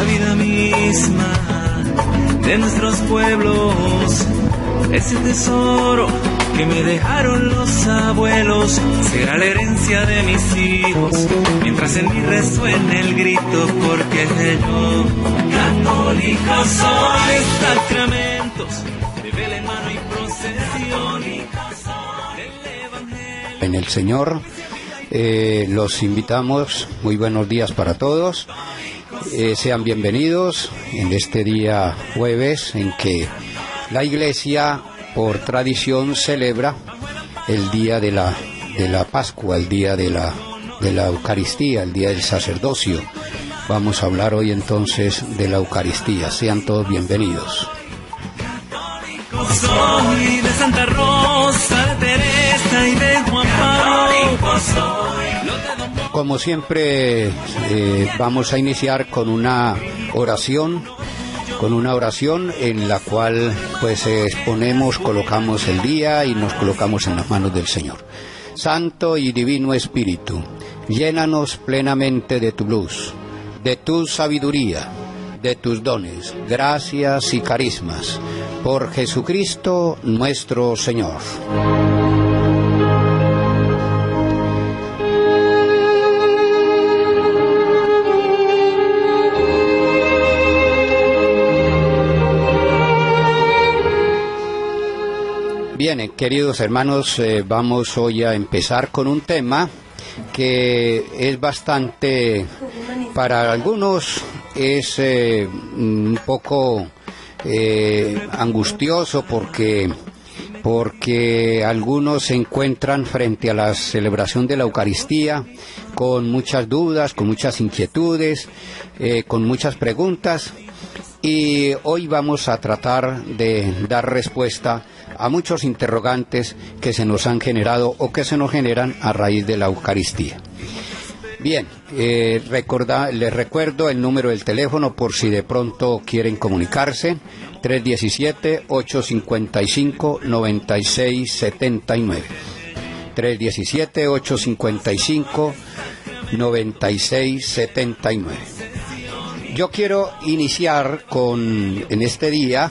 vida misma de nuestros pueblos, ese tesoro que me dejaron los abuelos, será la herencia de mis hijos, mientras en mí resuene el grito, porque yo católico soy. Sacramentos de vela en mano y procesión del evangelio. En el Señor los invitamos, muy buenos días para todos. Sean bienvenidos en este día jueves en que la Iglesia por tradición celebra el día de la Pascua, el día de la Eucaristía, el día del sacerdocio. Vamos a hablar hoy entonces de la Eucaristía. Sean todos bienvenidos. Soy de Santa Rosa, de Teresa y de Juan Pablo. Como siempre, vamos a iniciar con una oración en la cual pues exponemos, colocamos el día y nos colocamos en las manos del Señor. Santo y Divino Espíritu, llénanos plenamente de tu luz, de tu sabiduría, de tus dones, gracias y carismas, por Jesucristo nuestro Señor. Bien, queridos hermanos, vamos hoy a empezar con un tema que es bastante, para algunos es un poco angustioso porque algunos se encuentran frente a la celebración de la Eucaristía con muchas dudas, con muchas inquietudes, con muchas preguntas, y hoy vamos a tratar de dar respuesta a muchos interrogantes que se nos han generado o que se nos generan a raíz de la Eucaristía. Bien, les recuerdo el número del teléfono por si de pronto quieren comunicarse: 317-855-9679. 317-855-9679. Yo quiero iniciar en este día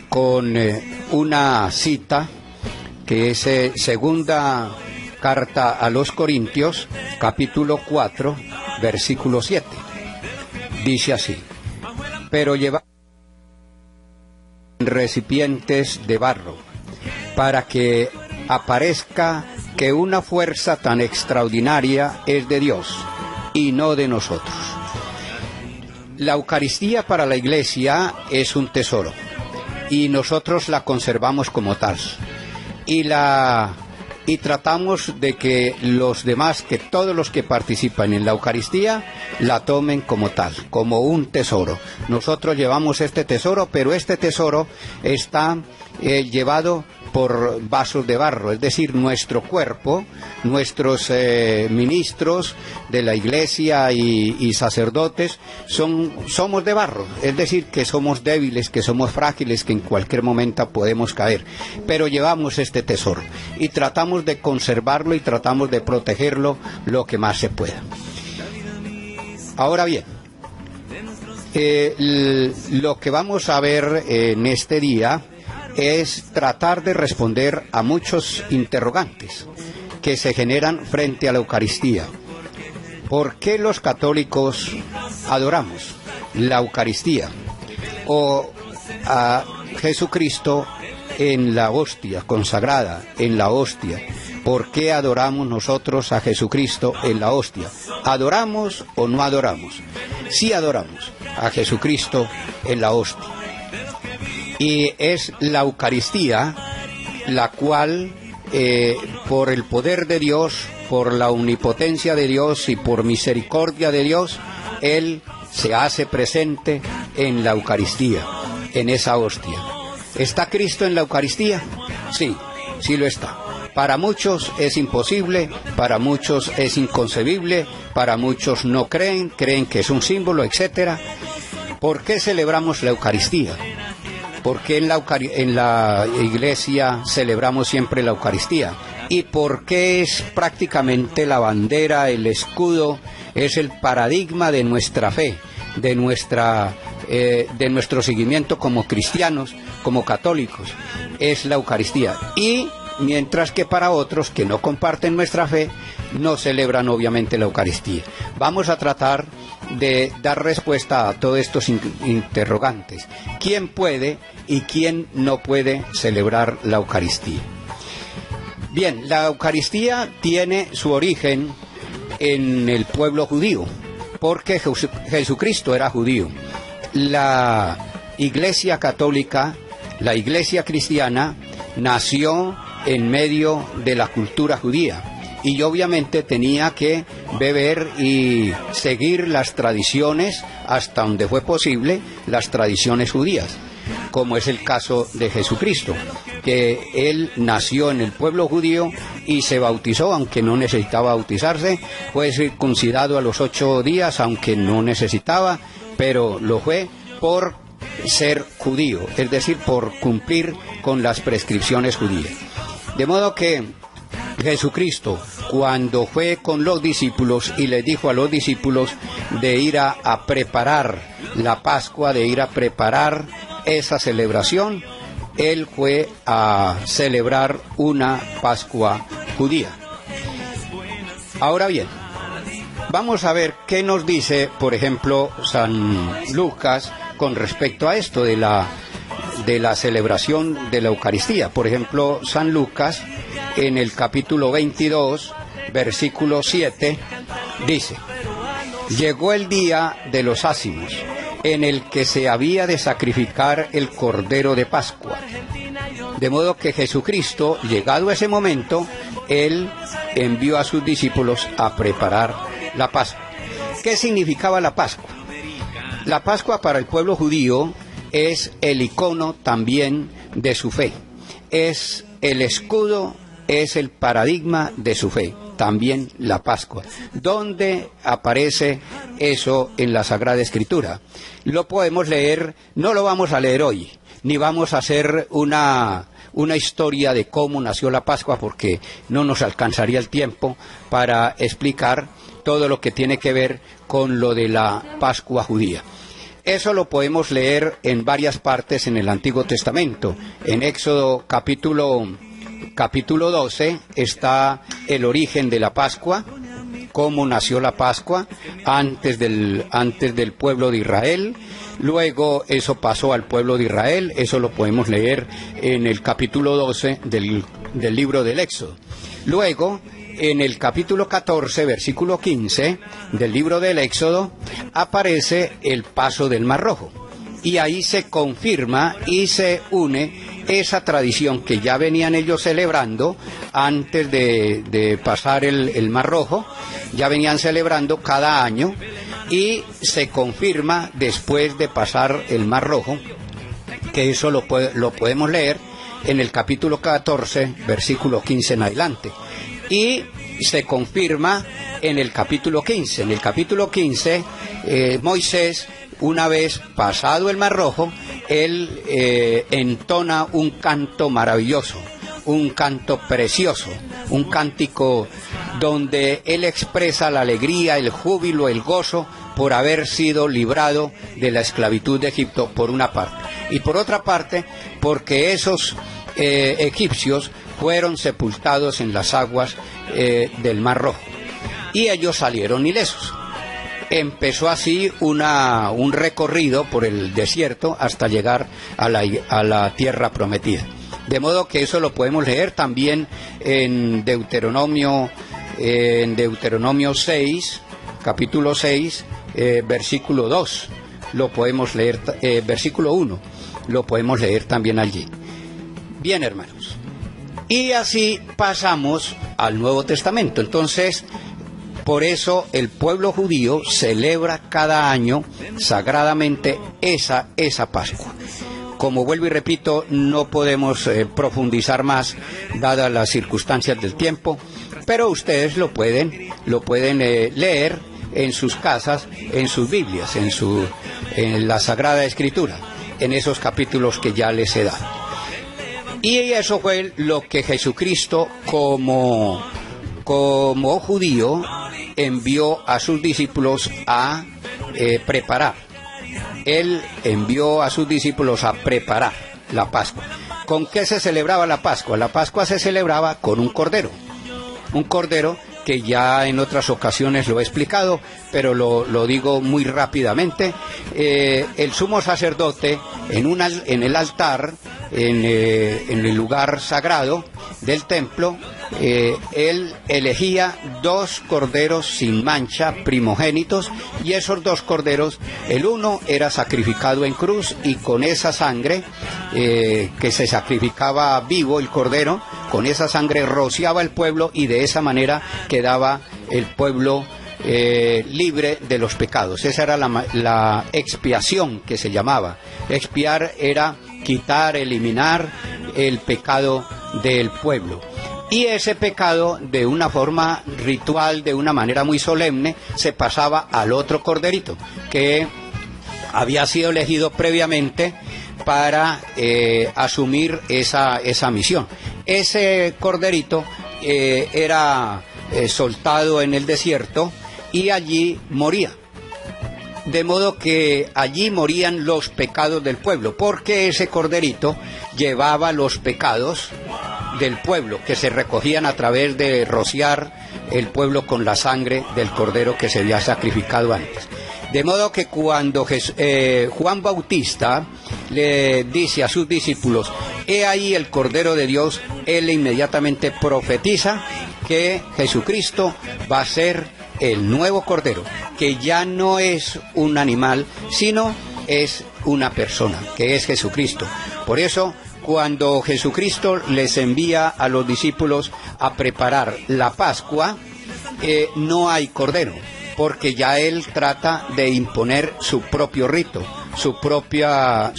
con una cita que es segunda carta a los Corintios, capítulo 4, versículo 7. Dice así: pero llevad recipientes de barro, para que aparezca que una fuerza tan extraordinaria es de Dios y no de nosotros. La Eucaristía para la Iglesia es un tesoro, y nosotros la conservamos como tal, y tratamos de que los demás, que todos los que participan en la Eucaristía, la tomen como tal, como un tesoro. Nosotros llevamos este tesoro, pero este tesoro está llevado por vasos de barro, es decir, nuestro cuerpo, nuestros ministros de la Iglesia y sacerdotes somos de barro, es decir, que somos débiles, que somos frágiles, que en cualquier momento podemos caer, pero llevamos este tesoro y tratamos de conservarlo y tratamos de protegerlo lo que más se pueda. Ahora bien, lo que vamos a ver en este día es tratar de responder a muchos interrogantes que se generan frente a la Eucaristía. ¿Por qué los católicos adoramos la Eucaristía o a Jesucristo en la hostia consagrada, en la hostia? ¿Por qué adoramos nosotros a Jesucristo en la hostia? ¿Adoramos o no adoramos? Sí adoramos a Jesucristo en la hostia. Y es la Eucaristía la cual, por el poder de Dios, por la omnipotencia de Dios y por misericordia de Dios, Él se hace presente en la Eucaristía, en esa hostia. ¿Está Cristo en la Eucaristía? Sí, sí lo está. Para muchos es imposible, para muchos es inconcebible, para muchos no creen que es un símbolo, etc. ¿Por qué celebramos la Eucaristía? ¿Por qué en la Iglesia celebramos siempre la Eucaristía? ¿Y por qué es prácticamente la bandera, el escudo, es el paradigma de nuestra fe? de nuestro seguimiento como cristianos, como católicos, es la Eucaristía. Y mientras que para otros que no comparten nuestra fe, no celebran obviamente la Eucaristía. Vamos a tratar de dar respuesta a todos estos interrogantes. ¿Quién puede y quién no puede celebrar la Eucaristía? Bien, la Eucaristía tiene su origen en el pueblo judío, porque Jesucristo era judío. La Iglesia católica, la Iglesia cristiana, nació en medio de la cultura judía y obviamente tenía que beber y seguir las tradiciones, hasta donde fue posible, las tradiciones judías, como es el caso de Jesucristo, que él nació en el pueblo judío y se bautizó, aunque no necesitaba bautizarse, fue circuncidado a los 8 días, aunque no necesitaba, pero lo fue por ser judío, es decir, por cumplir con las prescripciones judías. De modo que Jesucristo, cuando fue con los discípulos y les dijo a los discípulos de ir a preparar la Pascua, de ir a preparar esa celebración, él fue a celebrar una Pascua judía. Ahora bien, vamos a ver qué nos dice, por ejemplo, San Lucas con respecto a esto de la celebración de la Eucaristía. Por ejemplo, San Lucas, en el capítulo 22, versículo 7, dice: llegó el día de los ázimos, en el que se había de sacrificar el Cordero de Pascua. De modo que Jesucristo, llegado ese momento, él envió a sus discípulos a preparar la Pascua. ¿Qué significaba la Pascua? La Pascua para el pueblo judío es el icono también de su fe, es el escudo, es el paradigma de su fe, también la Pascua. ¿Dónde aparece eso en la Sagrada Escritura? Lo podemos leer, no lo vamos a leer hoy, ni vamos a hacer una historia de cómo nació la Pascua, porque no nos alcanzaría el tiempo para explicar todo lo que tiene que ver con lo de la Pascua judía. Eso lo podemos leer en varias partes en el Antiguo Testamento. En Éxodo capítulo 12 está el origen de la Pascua, cómo nació la Pascua antes del pueblo de Israel. Luego eso pasó al pueblo de Israel, eso lo podemos leer en el capítulo 12 del libro del Éxodo. Luego, en el capítulo 14, versículo 15 del libro del Éxodo, aparece el paso del Mar Rojo. Y ahí se confirma y se une esa tradición que ya venían ellos celebrando antes de pasar el Mar Rojo, ya venían celebrando cada año, y se confirma después de pasar el Mar Rojo, que eso lo podemos leer en el capítulo 14, versículo 15 en adelante. Y se confirma en el capítulo 15. En el capítulo 15, Moisés, una vez pasado el Mar Rojo, él entona un canto maravilloso, un canto precioso, un cántico donde él expresa la alegría, el júbilo, el gozo por haber sido librado de la esclavitud de Egipto, por una parte. Y por otra parte, porque esos egipcios fueron sepultados en las aguas del Mar Rojo, y ellos salieron ilesos. Empezó así un recorrido por el desierto hasta llegar a la tierra prometida. De modo que eso lo podemos leer también en Deuteronomio 6, capítulo 6, versículo 2, lo podemos leer, versículo 1, lo podemos leer también allí. Bien, hermanos, y así pasamos al Nuevo Testamento. Entonces, por eso el pueblo judío celebra cada año sagradamente esa Pascua. Como vuelvo y repito, no podemos profundizar más dadas las circunstancias del tiempo, pero ustedes lo pueden leer en sus casas, en sus Biblias, en la Sagrada Escritura, en esos capítulos que ya les he dado. Y eso fue lo que Jesucristo, como judío, envió a sus discípulos a preparar. Él envió a sus discípulos a preparar la Pascua. ¿Con qué se celebraba la Pascua? La Pascua se celebraba con un cordero que ya en otras ocasiones lo he explicado, pero lo digo muy rápidamente. El sumo sacerdote en el altar, en el lugar sagrado del templo, él elegía 2 corderos sin mancha, primogénitos, y esos 2 corderos, el uno era sacrificado en cruz, y con esa sangre que se sacrificaba vivo el cordero, con esa sangre rociaba el pueblo, y de esa manera quedaba el pueblo libre de los pecados. Esa era la expiación que se llamaba. Expiar era quitar, eliminar el pecado del pueblo. Y ese pecado, de una forma ritual, de una manera muy solemne, se pasaba al otro corderito, que había sido elegido previamente para asumir esa misión. Ese corderito era soltado en el desierto y allí moría. De modo que allí morían los pecados del pueblo, porque ese corderito llevaba los pecados del pueblo, que se recogían a través de rociar el pueblo con la sangre del cordero que se había sacrificado antes. De modo que cuando Juan Bautista le dice a sus discípulos: he ahí el Cordero de Dios, él inmediatamente profetiza que Jesucristo va a ser el nuevo Cordero, que ya no es un animal, sino es una persona, que es Jesucristo. Por eso, cuando Jesucristo les envía a los discípulos a preparar la Pascua, no hay cordero, porque ya Él trata de imponer su propio rito, su propia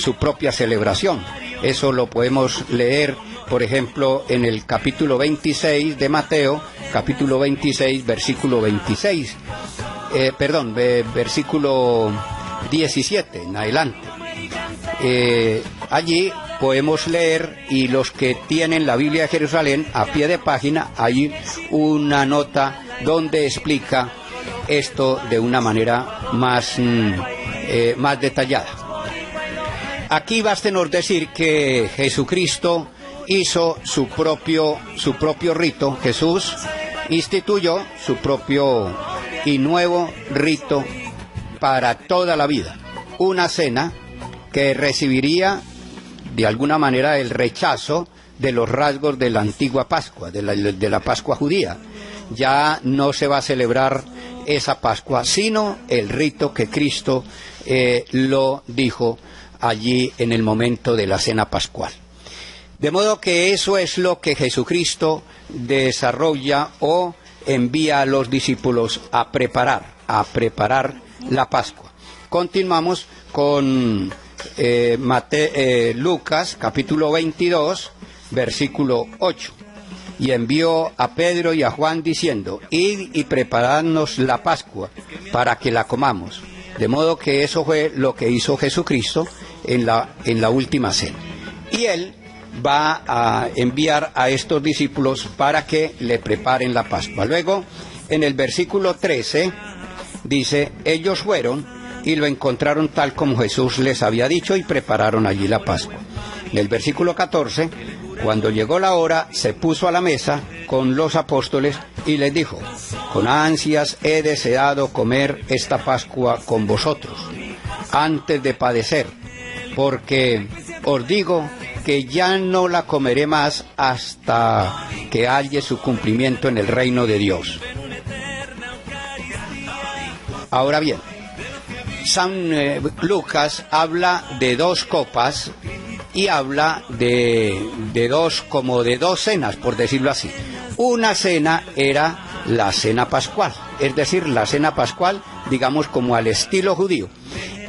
celebración. Eso lo podemos leer, por ejemplo, en el capítulo 26 de Mateo, capítulo 26, versículo 26, versículo 17 en adelante. Allí podemos leer, y los que tienen la Biblia de Jerusalén, a pie de página hay una nota donde explica esto de una manera más detallada. Aquí bástenos decir que Jesucristo hizo su propio rito. Jesús instituyó su propio y nuevo rito para toda la vida. Una cena que recibiría de alguna manera el rechazo de los rasgos de la antigua Pascua, de la Pascua judía. Ya no se va a celebrar esa Pascua, sino el rito que Cristo lo dijo allí en el momento de la cena pascual. De modo que eso es lo que Jesucristo desarrolla o envía a los discípulos a preparar la Pascua. Continuamos con Lucas capítulo 22, versículo 8. Y envió a Pedro y a Juan diciendo: id y preparadnos la Pascua para que la comamos. De modo que eso fue lo que hizo Jesucristo en la última cena. Y Él va a enviar a estos discípulos para que le preparen la Pascua. Luego, en el versículo 13, dice: ellos fueron y lo encontraron tal como Jesús les había dicho y prepararon allí la Pascua. En el versículo 14, cuando llegó la hora, se puso a la mesa con los apóstoles y les dijo: con ansias he deseado comer esta Pascua con vosotros, antes de padecer, porque os digo que ya no la comeré más hasta que halle su cumplimiento en el reino de Dios. Ahora bien, San Lucas habla de 2 copas y habla de dos cenas, por decirlo así. Una cena era la cena pascual, es decir, la cena pascual, digamos, como al estilo judío.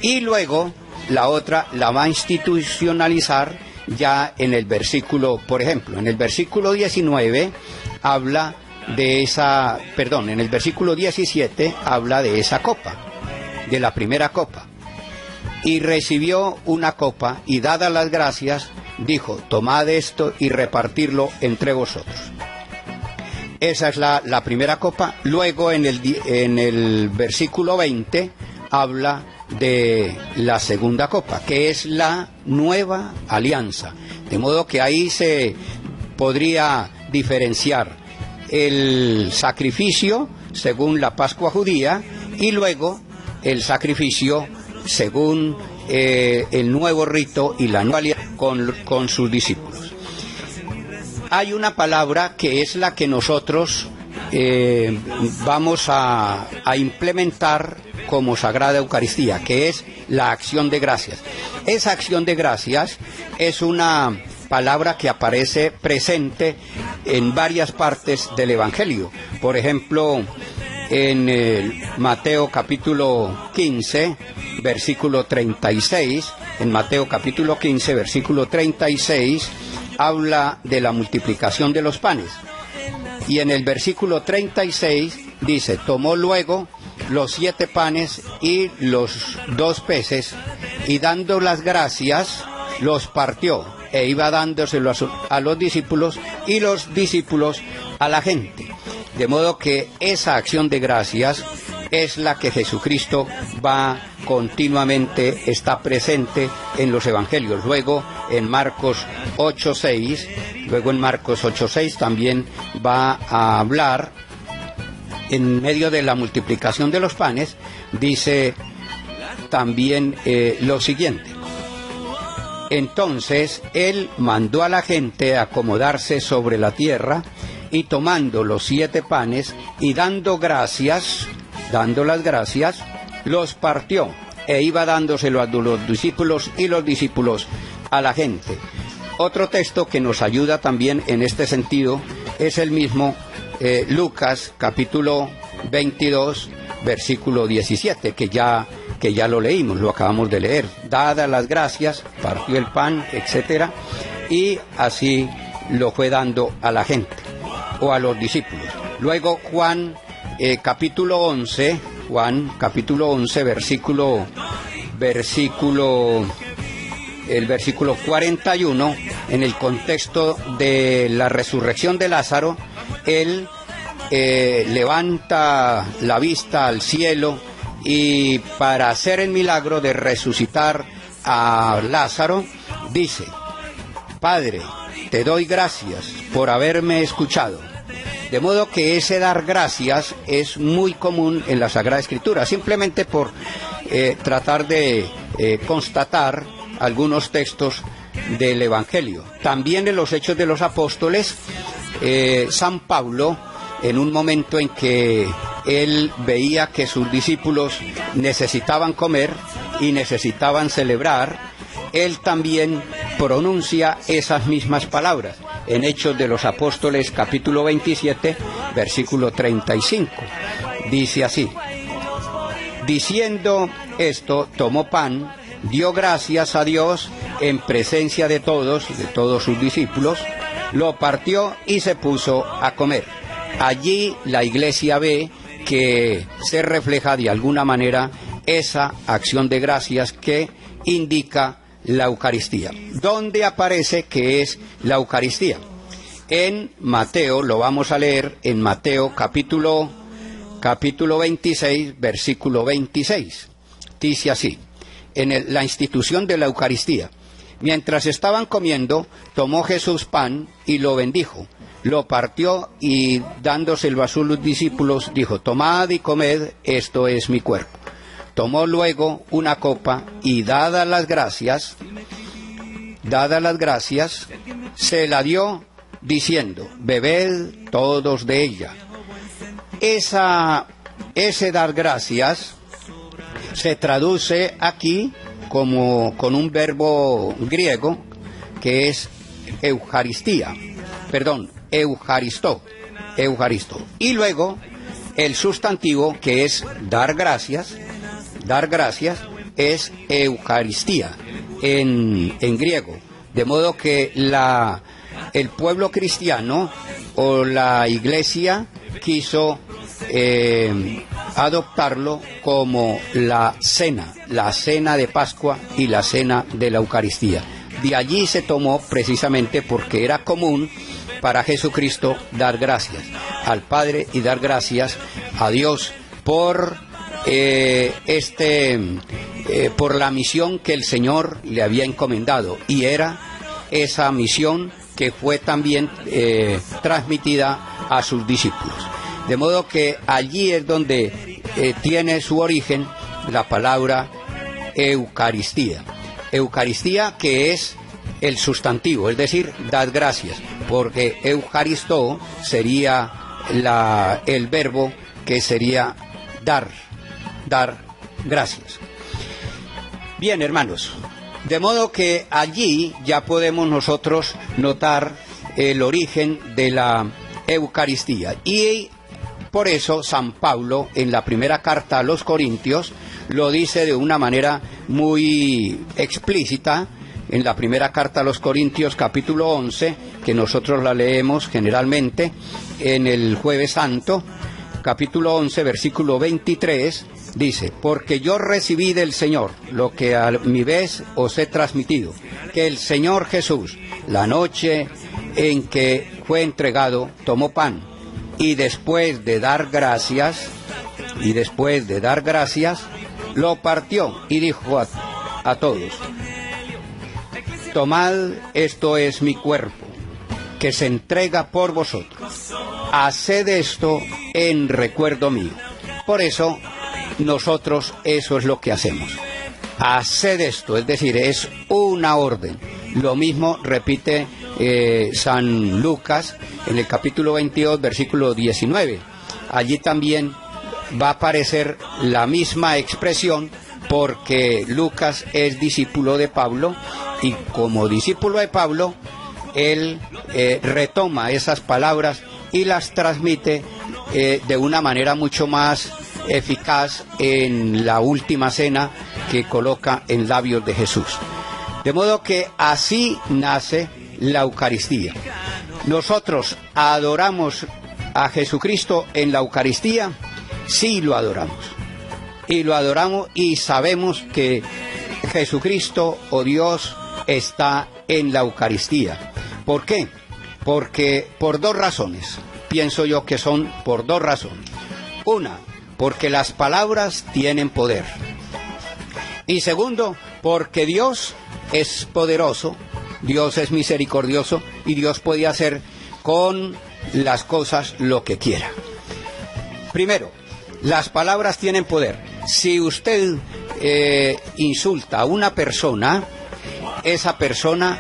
Y luego la otra la va a institucionalizar ya en el versículo, por ejemplo, en el versículo 19 habla de en el versículo 17 habla de esa copa, de la primera copa. Y recibió una copa, y dadas las gracias, dijo: tomad esto y repartirlo entre vosotros. Esa es la primera copa. Luego en el versículo 20 habla de la segunda copa, que es la nueva alianza. De modo que ahí se podría diferenciar el sacrificio según la Pascua judía y luego el sacrificio según el nuevo rito y la nueva alianza con sus discípulos. Hay una palabra que es la que nosotros vamos a implementar como Sagrada Eucaristía, que es la acción de gracias. Esa acción de gracias es una palabra que aparece presente en varias partes del Evangelio. Por ejemplo, en Mateo capítulo 15, versículo 36, en Mateo capítulo 15, versículo 36, habla de la multiplicación de los panes. Y en el versículo 36 dice, tomó luego los 7 panes y los 2 peces, y dando las gracias, los partió, e iba dándoselos a los discípulos, y los discípulos a la gente. De modo que esa acción de gracias es la que Jesucristo va continuamente, está presente en los evangelios. Luego en Marcos 8:6, también va a hablar, en medio de la multiplicación de los panes, dice también lo siguiente. Entonces él mandó a la gente acomodarse sobre la tierra, y tomando los 7 panes y dando las gracias, los partió, e iba dándoselo a los discípulos, y los discípulos a la gente. Otro texto que nos ayuda también en este sentido es el mismo Lucas capítulo 22, versículo 17, que ya lo leímos, lo acabamos de leer. Dadas las gracias, partió el pan, etcétera, y así lo fue dando a la gente o a los discípulos. Luego Juan capítulo 11, el versículo 41, en el contexto de la resurrección de Lázaro, él levanta la vista al cielo, y para hacer el milagro de resucitar a Lázaro, dice: Padre, te doy gracias por haberme escuchado. De modo que ese dar gracias es muy común en la Sagrada Escritura, simplemente por tratar de constatar algunos textos del Evangelio. También en los Hechos de los Apóstoles, San Pablo, en un momento en que él veía que sus discípulos necesitaban comer y necesitaban celebrar, él también pronuncia esas mismas palabras en Hechos de los Apóstoles capítulo 27, versículo 35. Dice así: diciendo esto, tomó pan, dio gracias a Dios en presencia de todos sus discípulos, lo partió y se puso a comer. Allí la Iglesia ve que se refleja de alguna manera esa acción de gracias que indica la Eucaristía. ¿Dónde aparece que es la Eucaristía? En Mateo, lo vamos a leer en Mateo capítulo 26, versículo 26. Dice así, en la institución de la Eucaristía: mientras estaban comiendo, tomó Jesús pan y lo bendijo, lo partió y dándoselo a sus discípulos dijo: tomad y comed, esto es mi cuerpo. Tomó luego una copa y dadas las gracias, se la dio diciendo: bebed todos de ella. Ese dar gracias se traduce aquí como con un verbo griego que es eujaristó. Y luego el sustantivo, que es dar gracias es Eucaristía en griego. De modo que el pueblo cristiano o la Iglesia quiso adoptarlo como la cena de Pascua y la cena de la Eucaristía. De allí se tomó precisamente porque era común para Jesucristo dar gracias al Padre y dar gracias a Dios por este por la misión que el Señor le había encomendado, y era esa misión que fue también transmitida a sus discípulos. De modo que allí es donde tiene su origen la palabra Eucaristía. Eucaristía, que es el sustantivo, es decir, dad gracias, porque Eucaristó sería el verbo que sería dar gracias. Bien, hermanos, de modo que allí ya podemos nosotros notar el origen de la Eucaristía, y por eso San Pablo en la primera carta a los Corintios lo dice de una manera muy explícita. En la primera carta a los Corintios, capítulo 11, que nosotros la leemos generalmente en el Jueves Santo, capítulo 11, versículo 23, dice: porque yo recibí del Señor lo que a mi vez os he transmitido, que el Señor Jesús, la noche en que fue entregado, tomó pan, y después de dar gracias, lo partió y dijo a todos: tomad, esto es mi cuerpo, que se entrega por vosotros. Haced esto en recuerdo mío. Por eso, nosotros eso es lo que hacemos. Haced esto, es decir, es una orden. Lo mismo repite San Lucas en el capítulo 22, versículo 19. Allí también va a aparecer la misma expresión, porque Lucas es discípulo de Pablo, y como discípulo de Pablo, él retoma esas palabras y las transmite de una manera mucho más eficaz en la última cena que coloca en labios de Jesús. De modo que así nace la Eucaristía. ¿Nosotros adoramos a Jesucristo en la Eucaristía? Sí, lo adoramos. Y lo adoramos y sabemos que Jesucristo, o Dios, está en la Eucaristía. ¿Por qué? Porque por dos razones. Pienso yo que son por dos razones. Una, porque las palabras tienen poder. Y segundo, porque Dios es poderoso, Dios es misericordioso, y Dios puede hacer con las cosas lo que quiera. Primero, las palabras tienen poder. Si usted insulta a una persona, esa persona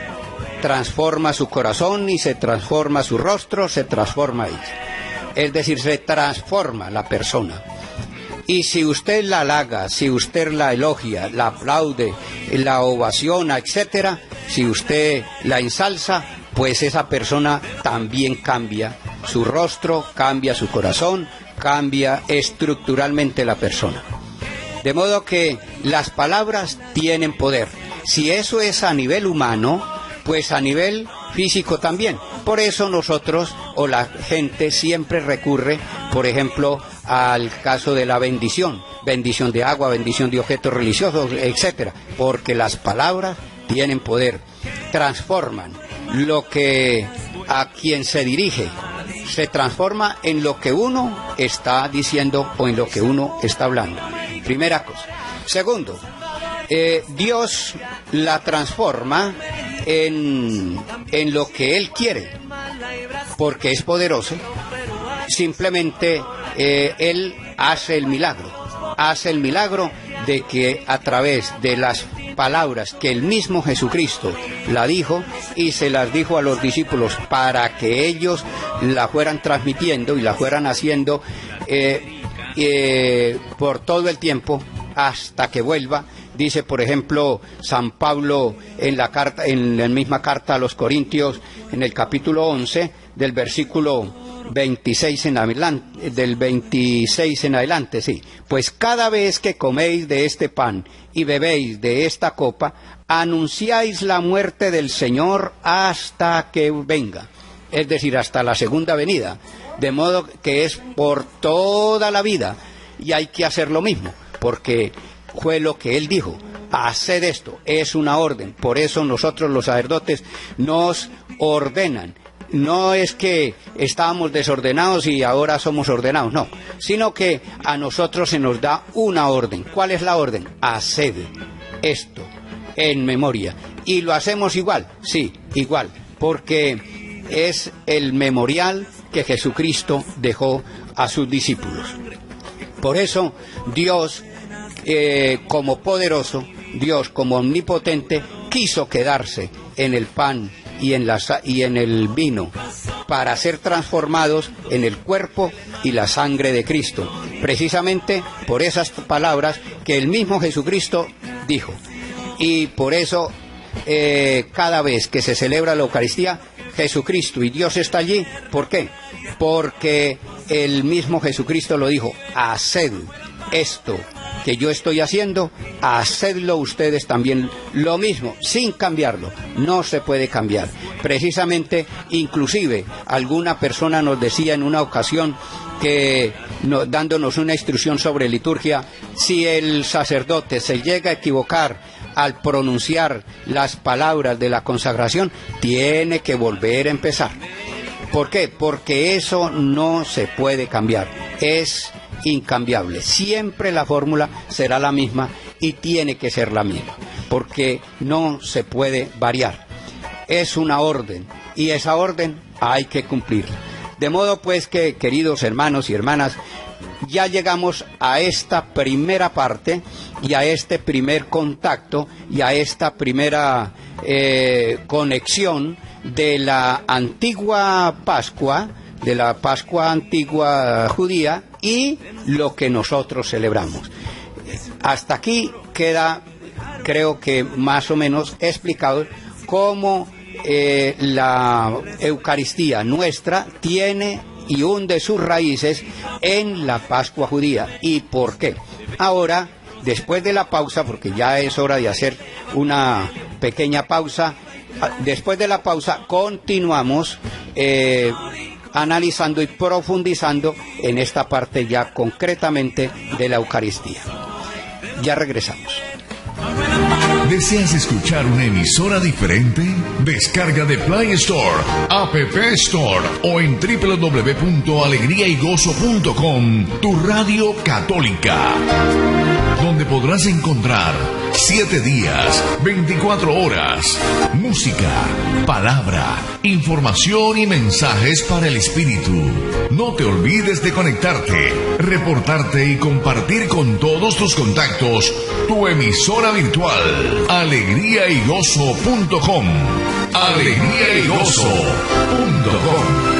transforma su corazón y se transforma su rostro, se transforma ella. Es decir, se transforma la persona. Y si usted la halaga, si usted la elogia, la aplaude, la ovaciona, etcétera, si usted la ensalza, pues esa persona también cambia su rostro, cambia su corazón, cambia estructuralmente la persona. De modo que las palabras tienen poder. Si eso es a nivel humano, pues a nivel físico también. Por eso nosotros, o la gente, siempre recurre, por ejemplo, al caso de la bendición de agua, bendición de objetos religiosos, etcétera, porque las palabras tienen poder, transforman lo que a quien se dirige, se transforma en lo que uno está diciendo o en lo que uno está hablando. Primera cosa. Segundo, Dios la transforma en lo que Él quiere, porque es poderoso. Simplemente Él hace el milagro de que a través de las palabras que el mismo Jesucristo la dijo y se las dijo a los discípulos para que ellos la fueran transmitiendo y la fueran haciendo por todo el tiempo hasta que vuelva. Dice, por ejemplo, San Pablo en la misma carta a los Corintios, en el capítulo 11, del versículo 26 en adelante, del 26 en adelante, sí. Pues cada vez que coméis de este pan y bebéis de esta copa, anunciáis la muerte del Señor hasta que venga. Es decir, hasta la segunda venida. De modo que es por toda la vida. Y hay que hacer lo mismo, porque fue lo que Él dijo. Haced esto, es una orden. Por eso nosotros los sacerdotes nos ordenan no es que estábamos desordenados y ahora somos ordenados, no, sino que a nosotros se nos da una orden. ¿Cuál es la orden? Haced esto en memoria. ¿Y lo hacemos igual? Sí, igual, porque es el memorial que Jesucristo dejó a sus discípulos. Por eso Dios, como poderoso, Dios como omnipotente, quiso quedarse en el pan y en el vino para ser transformados en el cuerpo y la sangre de Cristo, precisamente por esas palabras que el mismo Jesucristo dijo. Y por eso cada vez que se celebra la Eucaristía, Jesucristo y Dios está allí. ¿Por qué? Porque el mismo Jesucristo lo dijo: haced esto que yo estoy haciendo, hacedlo ustedes también, lo mismo, sin cambiarlo. No se puede cambiar. Precisamente, inclusive, alguna persona nos decía en una ocasión que, dándonos una instrucción sobre liturgia, si el sacerdote se llega a equivocar al pronunciar las palabras de la consagración, tiene que volver a empezar. ¿Por qué? Porque eso no se puede cambiar. Es incambiable. Siempre la fórmula será la misma y tiene que ser la misma, porque no se puede variar. Es una orden y esa orden hay que cumplirla. De modo pues que, queridos hermanos y hermanas, ya llegamos a esta primera parte y a este primer contacto y a esta primera conexión de la antigua Pascua, de la Pascua antigua judía y lo que nosotros celebramos. Hasta aquí queda, creo que más o menos explicado cómo la Eucaristía nuestra tiene y hunde sus raíces en la Pascua judía. ¿Y por qué? Ahora, después de la pausa, porque ya es hora de hacer una pequeña pausa, después de la pausa continuamos analizando y profundizando en esta parte ya concretamente de la Eucaristía. Ya regresamos. ¿Deseas escuchar una emisora diferente? Descarga de Play Store, App Store o en www.alegriaygozo.com tu radio católica, donde podrás encontrar 7 días, 24 horas, música, palabra, información y mensajes para el espíritu. No te olvides de conectarte, reportarte y compartir con todos tus contactos tu emisora virtual, alegriaygozo.com. alegriaygozo.com.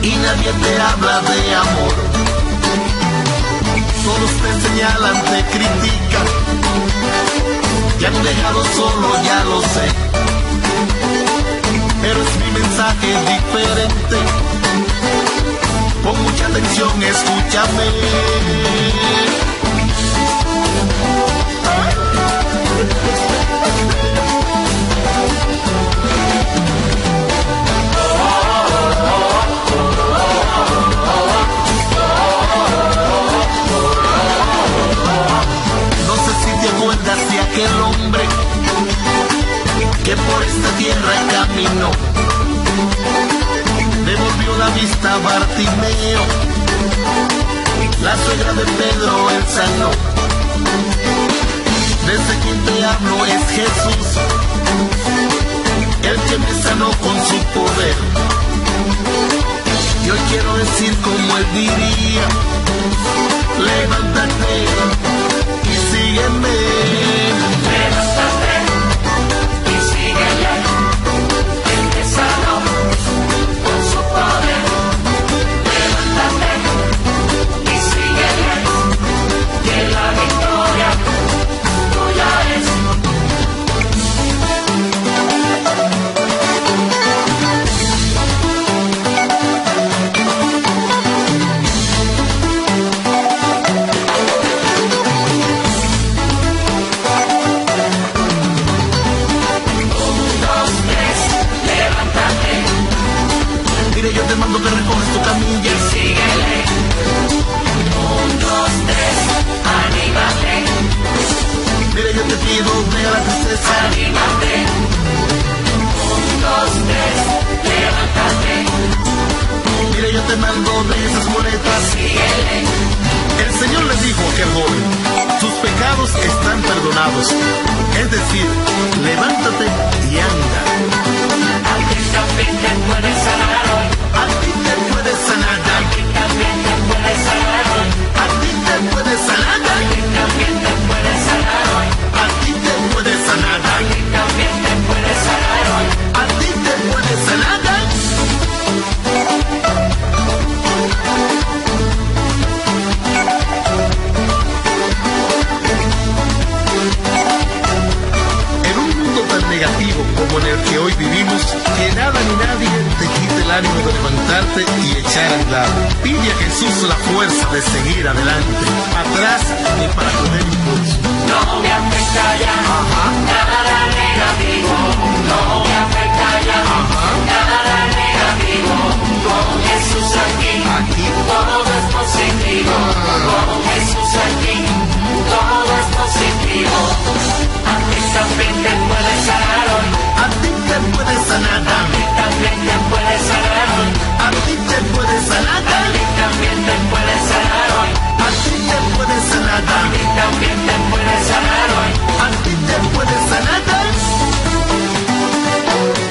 Y nadie te habla de amor. Todos te señalan, te critican. Te han dejado solo, ya lo sé. Pero es mi mensaje diferente. Pon mucha atención, escúchame. De aquel hombre que por esta tierra caminó, devolvió la vista a Bartimeo, la suegra de Pedro él sanó. Desde quien te hablo es Jesús, el que me sanó con su poder. Yo quiero decir como él diría: levántate y sígueme. Levántate y síguele, el que sanó con su poder. Levántate y síguele, que la victoria tuya es. puedes sanar. Anímate. 1, 2, 3, levántate. Mire, yo te mando de esas muletas. Síguele. El Señor le dijo a aquel joven, tus pecados están perdonados. Es decir, levántate y anda. A ti también te puedes sanar hoy. A ti te puedes sanar. A ti también te puedes sanar hoy. A ti te puedes sanar. A ti también te puedes sanar hoy. A ti te puedes sanar. A ti también te puedes sanar hoy. A ti te puedes sanar. En un mundo tan negativo como en el que hoy vivimos, que nada ni nadie te quite el ánimo de levantarte y echar a andar. Pide a Jesús la fuerza de seguir adelante, atrás ni para coger impulso. No me afecta ya nada negativo. No me afecta ya nada negativo. Con Jesús aquí todo es positivo. Con Jesús aquí todo es positivo. A ti también te puedes sanar hoy. A ti te puedes sanar. A ti también te puedes sanar hoy. A ti te puedes sanar. A ti también te puedes sanar hoy. A ti te puedes sanar. A ti también te puedes sanar hoy. A ti te puedes sanar.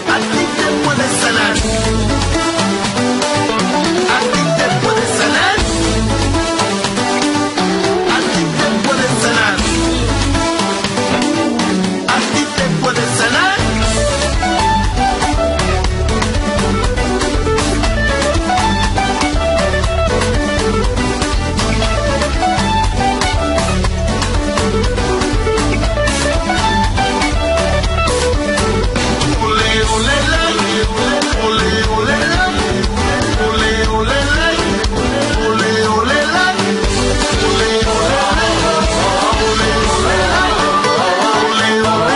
A ti te puedes sanar. A ti te puedes sanar. A ti te puedes sanar. A ti te puedes sanar. Ole, ole, la, ole, ole, la, ole, ole, la, ole, ole, la, ole, ole, la, ole, ole, la, ole, ole,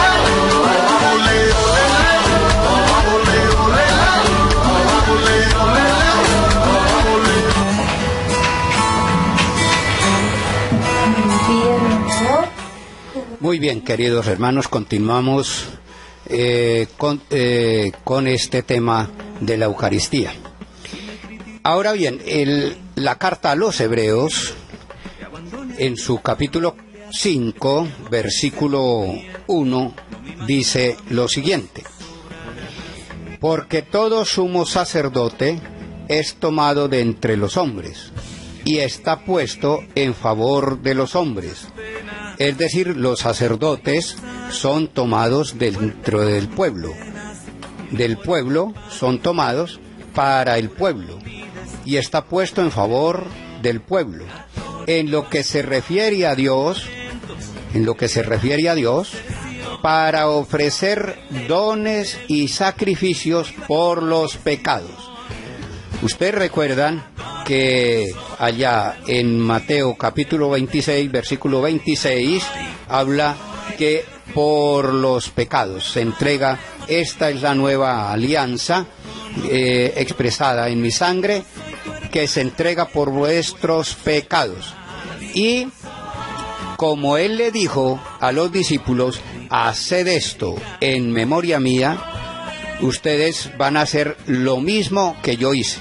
la, ole, ole, la, ole, ole, Muy bien, queridos hermanos, continuamos con este tema de la Eucaristía. Ahora bien, la carta a los Hebreos, en su capítulo 5, versículo 1, dice lo siguiente: porque todo sumo sacerdote es tomado de entre los hombres y está puesto en favor de los hombres. Es decir, los sacerdotes son tomados dentro del pueblo. Del pueblo son tomados para el pueblo y está puesto en favor del pueblo. En lo que se refiere a Dios, para ofrecer dones y sacrificios por los pecados. Ustedes recuerdan que allá en Mateo capítulo 26, versículo 26, habla que por los pecados se entrega. Esta es la nueva alianza expresada en mi sangre, que se entrega por vuestros pecados. Y como él le dijo a los discípulos, haced esto en memoria mía, ustedes van a hacer lo mismo que yo hice.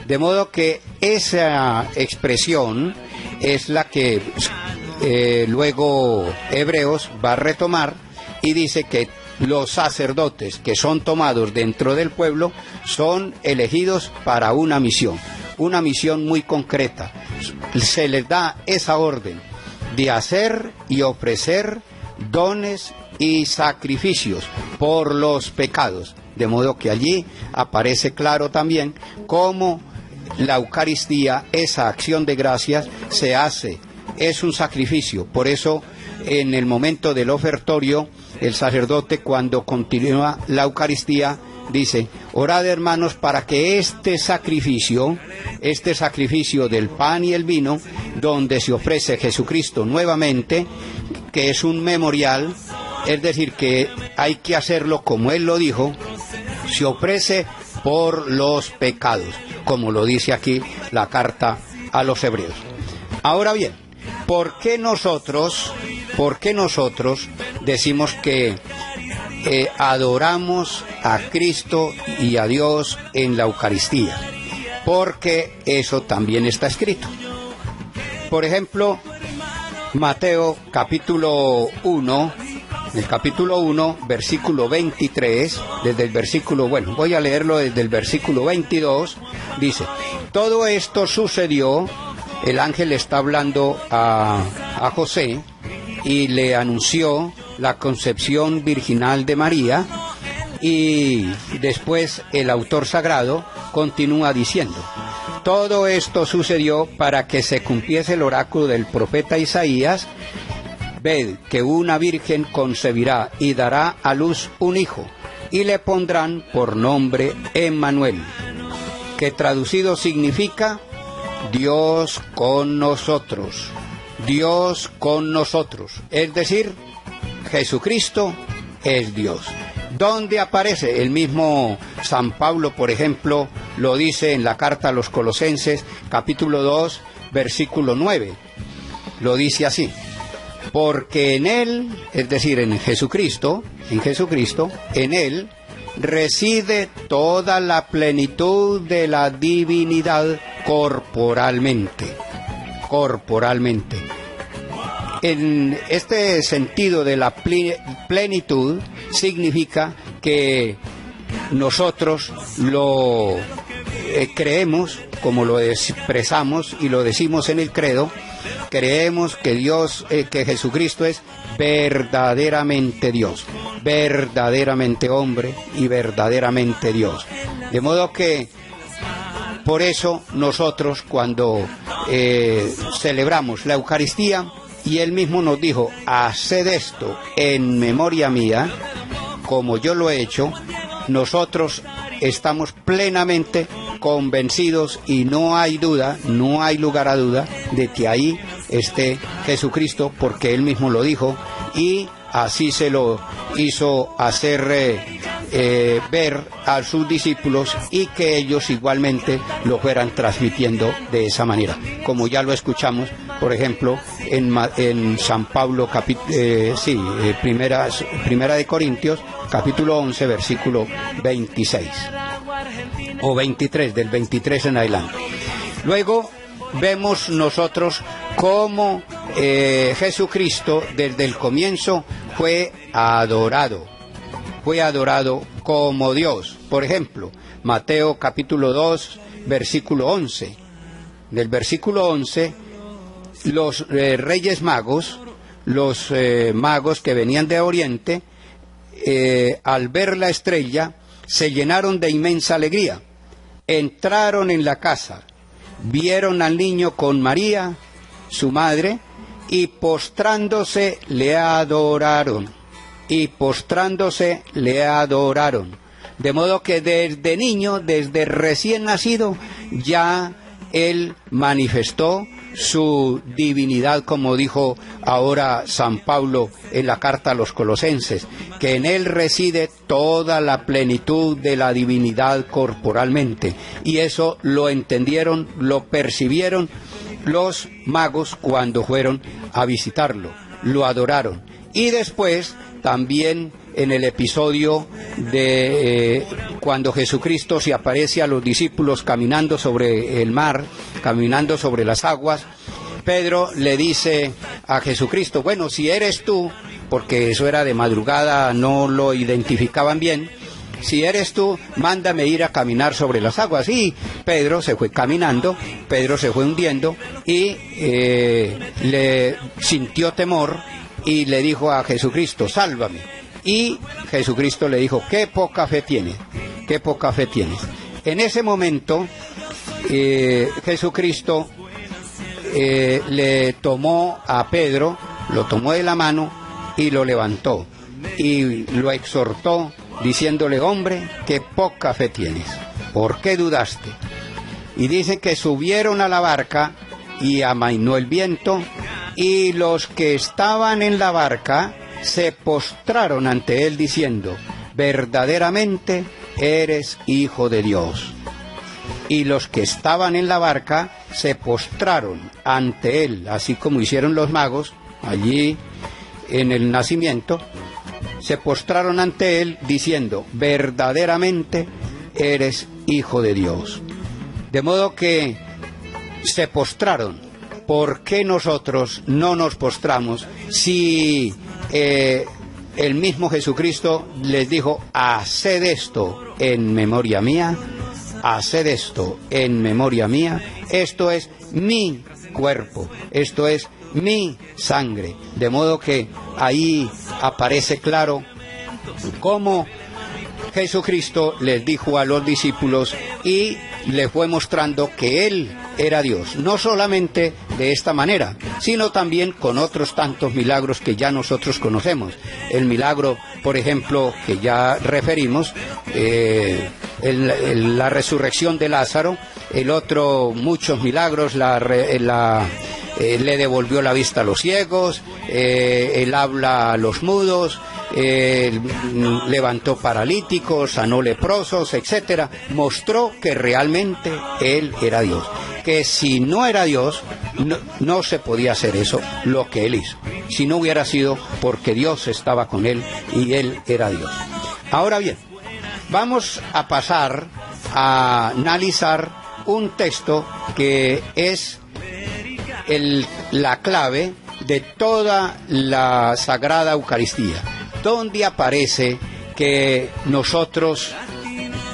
De modo que esa expresión es la que luego Hebreos va a retomar y dice que los sacerdotes que son tomados dentro del pueblo son elegidos para una misión muy concreta. Se les da esa orden de hacer y ofrecer dones y sacrificios por los pecados. De modo que allí aparece claro también cómo la Eucaristía, esa acción de gracias, se hace, es un sacrificio. Por eso, en el momento del ofertorio, el sacerdote, cuando continúa la Eucaristía, dice: orad, hermanos, para que este sacrificio del pan y el vino, donde se ofrece Jesucristo nuevamente, que es un memorial, es decir, que hay que hacerlo como Él lo dijo, se ofrece por los pecados, como lo dice aquí la carta a los Hebreos. Ahora bien, ¿por qué nosotros decimos que adoramos a Cristo y a Dios en la Eucaristía? Porque eso también está escrito. Por ejemplo, Mateo capítulo 1, el capítulo 1, versículo 23, desde el versículo, bueno, voy a leerlo desde el versículo 22, dice: todo esto sucedió, el ángel está hablando a José y le anunció la concepción virginal de María, y después el autor sagrado continúa diciendo: todo esto sucedió para que se cumpliese el oráculo del profeta Isaías. Ved que una virgen concebirá y dará a luz un hijo, y le pondrán por nombre Emmanuel, que traducido significa Dios con nosotros. Dios con nosotros, es decir, Jesucristo es Dios. ¿Dónde aparece? El mismo San Pablo, por ejemplo, lo dice en la carta a los Colosenses, capítulo 2, versículo 9. Lo dice así: porque en Él, es decir, en Jesucristo, en Él reside toda la plenitud de la divinidad corporalmente. En este sentido de la plenitud significa que nosotros lo creemos, como lo expresamos y lo decimos en el credo, creemos que Dios, que Jesucristo es verdaderamente Dios, verdaderamente hombre y verdaderamente Dios. De modo que por eso nosotros cuando celebramos la Eucaristía, y Él mismo nos dijo: haced esto en memoria mía, como yo lo he hecho, nosotros estamos plenamente convencidos y no hay duda, no hay lugar a duda de que ahí esté Jesucristo, porque Él mismo lo dijo y así se lo hizo hacer ver a sus discípulos, y que ellos igualmente lo fueran transmitiendo de esa manera, como ya lo escuchamos, por ejemplo, en San Pablo, primera de Corintios, capítulo 11, versículo 26 o 23, del 23 en adelante. Luego vemos nosotros cómo Jesucristo desde el comienzo fue adorado como Dios. Por ejemplo, Mateo capítulo 2, versículo 11. Del versículo 11, los reyes magos, los magos que venían de Oriente, al ver la estrella, se llenaron de inmensa alegría. Entraron en la casa, vieron al niño con María, su madre, y postrándose le adoraron. De modo que desde niño, desde recién nacido, ya Él manifestó su divinidad, como dijo ahora San Pablo en la carta a los Colosenses, que en Él reside toda la plenitud de la divinidad corporalmente. Y eso lo entendieron, lo percibieron los magos cuando fueron a visitarlo, lo adoraron. Y después también en el episodio de cuando Jesucristo se aparece a los discípulos caminando sobre el mar, caminando sobre las aguas, Pedro le dice a Jesucristo: bueno, si eres tú, porque eso era de madrugada, no lo identificaban bien, si eres tú, mándame ir a caminar sobre las aguas. Y Pedro se fue caminando, Pedro se fue hundiendo y le sintió temor y le dijo a Jesucristo: sálvame. Y Jesucristo le dijo: qué poca fe tienes, qué poca fe tienes. En ese momento Jesucristo le tomó a Pedro, lo tomó de la mano y lo levantó y lo exhortó diciéndole: hombre, qué poca fe tienes, ¿por qué dudaste? Y dice que subieron a la barca y amainó el viento, y los que estaban en la barca se postraron ante él diciendo: verdaderamente eres hijo de Dios. Y los que estaban en la barca se postraron ante él, así como hicieron los magos allí en el nacimiento, se postraron ante él diciendo: verdaderamente eres Hijo de Dios. De modo que se postraron. ¿Por qué nosotros no nos postramos si el mismo Jesucristo les dijo: haced esto en memoria mía, haced esto en memoria mía? Esto es mi cuerpo, esto es mi sangre. De modo que ahí aparece claro cómo Jesucristo les dijo a los discípulos y les fue mostrando que Él era Dios, no solamente de esta manera, sino también con otros tantos milagros que ya nosotros conocemos. El milagro, por ejemplo, que ya referimos, la resurrección de Lázaro, el otro, muchos milagros, le devolvió la vista a los ciegos, él habla a los mudos, levantó paralíticos, sanó leprosos, etcétera. Mostró que realmente él era Dios, que si no era Dios no se podía hacer eso, lo que él hizo, si no hubiera sido porque Dios estaba con él y él era Dios. Ahora bien, vamos a pasar a analizar un texto que es la clave de toda la Sagrada Eucaristía, donde aparece que nosotros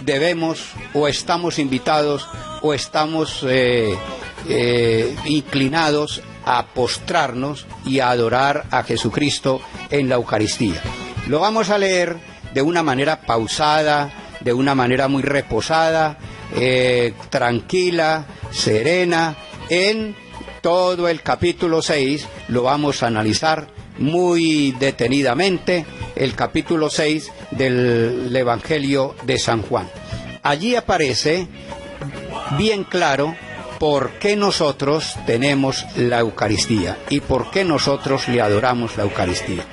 debemos o estamos invitados o estamos inclinados a postrarnos y a adorar a Jesucristo en la Eucaristía. Lo vamos a leer de una manera pausada, de una manera muy reposada, tranquila, serena. En todo el capítulo 6 lo vamos a analizar muy detenidamente, el capítulo 6 del Evangelio de San Juan. Allí aparece bien claro por qué nosotros tenemos la Eucaristía y por qué nosotros le adoramos la Eucaristía.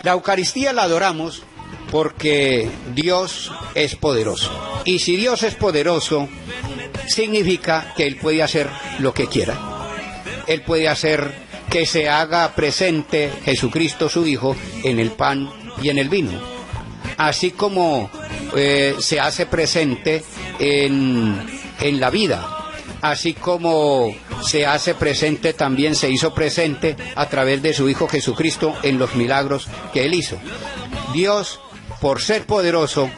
La Eucaristía la adoramos porque Dios es poderoso. Y si Dios es poderoso, significa que Él puede hacer lo que quiera. Él puede hacer que se haga presente Jesucristo su Hijo en el pan y en el vino. Así como se hace presente en la vida. Así como se hace presente, también se hizo presente a través de su Hijo Jesucristo en los milagros que Él hizo. Dios, por ser poderoso,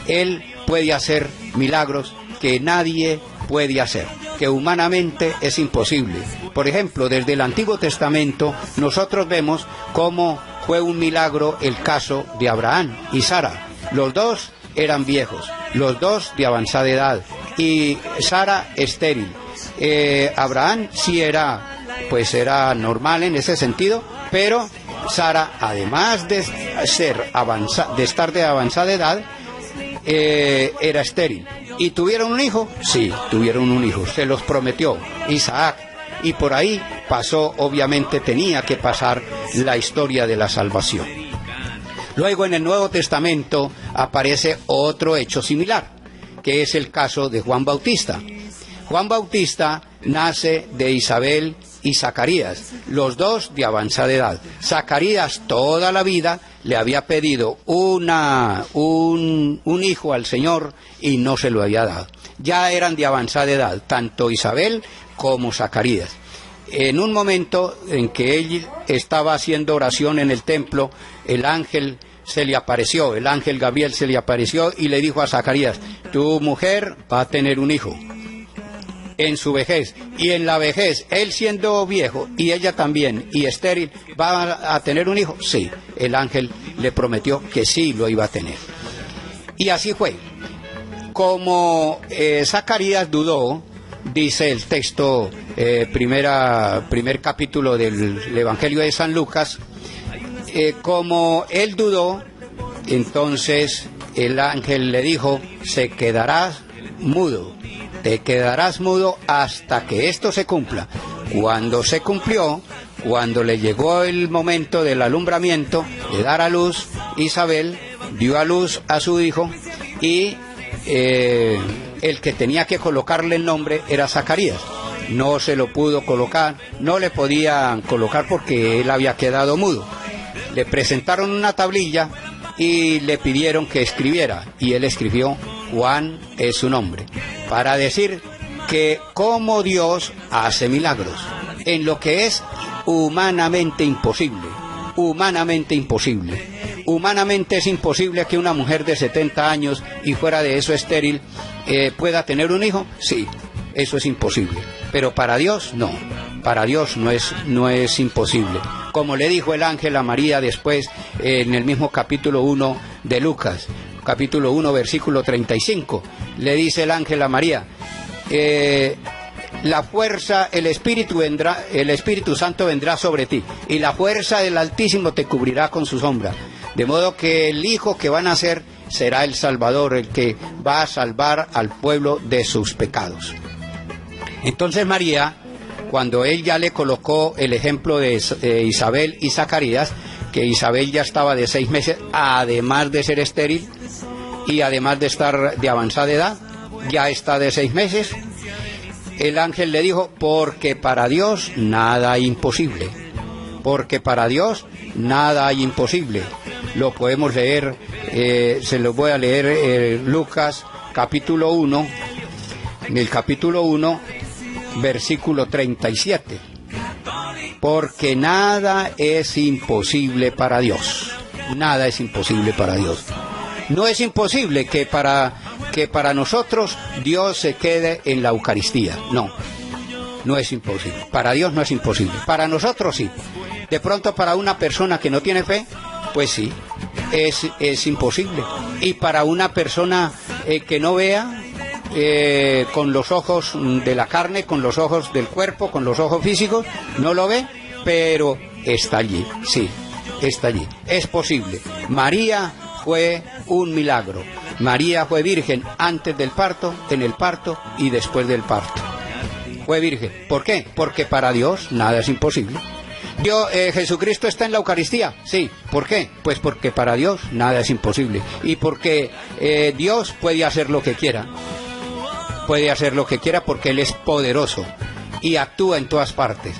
Él puede hacer milagros que nadie puede hacer, que humanamente es imposible. Por ejemplo, desde el Antiguo Testamento nosotros vemos cómo fue un milagro el caso de Abraham y Sara. Los dos eran viejos, los dos de avanzada edad, y Sara estéril. Abraham sí era normal en ese sentido, pero Sara, además de estar de avanzada edad, era estéril. ¿Y tuvieron un hijo? Sí, tuvieron un hijo, se los prometió, Isaac. Y por ahí pasó, obviamente tenía que pasar la historia de la salvación. Luego en el Nuevo Testamento aparece otro hecho similar, que es el caso de Juan Bautista. Juan Bautista nace de Isabel y Zacarías, los dos de avanzada edad. Zacarías toda la vida le había pedido un hijo al Señor y no se lo había dado. Ya eran de avanzada edad, tanto Isabel como Zacarías. En un momento en que él estaba haciendo oración en el templo, el ángel se le apareció, el ángel Gabriel se le apareció y le dijo a Zacarías: tu mujer va a tener un hijo en su vejez, y en la vejez, él siendo viejo y ella también y estéril, ¿va a tener un hijo? Sí, el ángel le prometió que sí lo iba a tener. Y así fue. Como Zacarías dudó, dice el texto, primer capítulo del Evangelio de San Lucas, como él dudó, entonces el ángel le dijo: se quedarás mudo. Te quedarás mudo hasta que esto se cumpla. Cuando se cumplió, cuando le llegó el momento del alumbramiento, de dar a luz, Isabel dio a luz a su hijo y el que tenía que colocarle el nombre era Zacarías. no se lo pudo colocar, no le podían colocar porque él había quedado mudo. Le presentaron una tablilla y le pidieron que escribiera, y él escribió: Juan es su nombre, para decir que como Dios hace milagros en lo que es humanamente imposible. Humanamente imposible. Humanamente es imposible que una mujer de 70 años y fuera de eso estéril pueda tener un hijo. Sí, eso es imposible. Pero para Dios no. Para Dios no es imposible. Como le dijo el ángel a María después en el mismo capítulo 1 de Lucas, capítulo 1, versículo 35, le dice el ángel a María: la fuerza, el Espíritu Santo vendrá sobre ti, y la fuerza del Altísimo te cubrirá con su sombra. De modo que el hijo que van a nacer será el Salvador, el que va a salvar al pueblo de sus pecados. Entonces María, cuando él ya le colocó el ejemplo de Isabel y Zacarías, que Isabel ya estaba de 6 meses, además de ser estéril y además de estar de avanzada edad, ya está de 6 meses, el ángel le dijo: porque para Dios nada hay imposible. Porque para Dios nada hay imposible. Lo podemos leer, se lo voy a leer, Lucas capítulo 1, en el capítulo 1, versículo 37. Porque nada es imposible para Dios. Nada es imposible para Dios. No es imposible que para nosotros Dios se quede en la Eucaristía. No, no es imposible. Para Dios no es imposible. Para nosotros sí. De pronto para una persona que no tiene fe, pues sí, es imposible. Y para una persona que no vea, con los ojos de la carne, con los ojos del cuerpo, con los ojos físicos, no lo ve, pero está allí, sí, está allí. Es posible. María fue un milagro. María fue virgen antes del parto, en el parto y después del parto. Fue virgen. ¿Por qué? Porque para Dios nada es imposible. Jesucristo está en la Eucaristía. Sí. ¿Por qué? Pues porque para Dios nada es imposible. Y porque Dios puede hacer lo que quiera. Puede hacer lo que quiera porque Él es poderoso y actúa en todas partes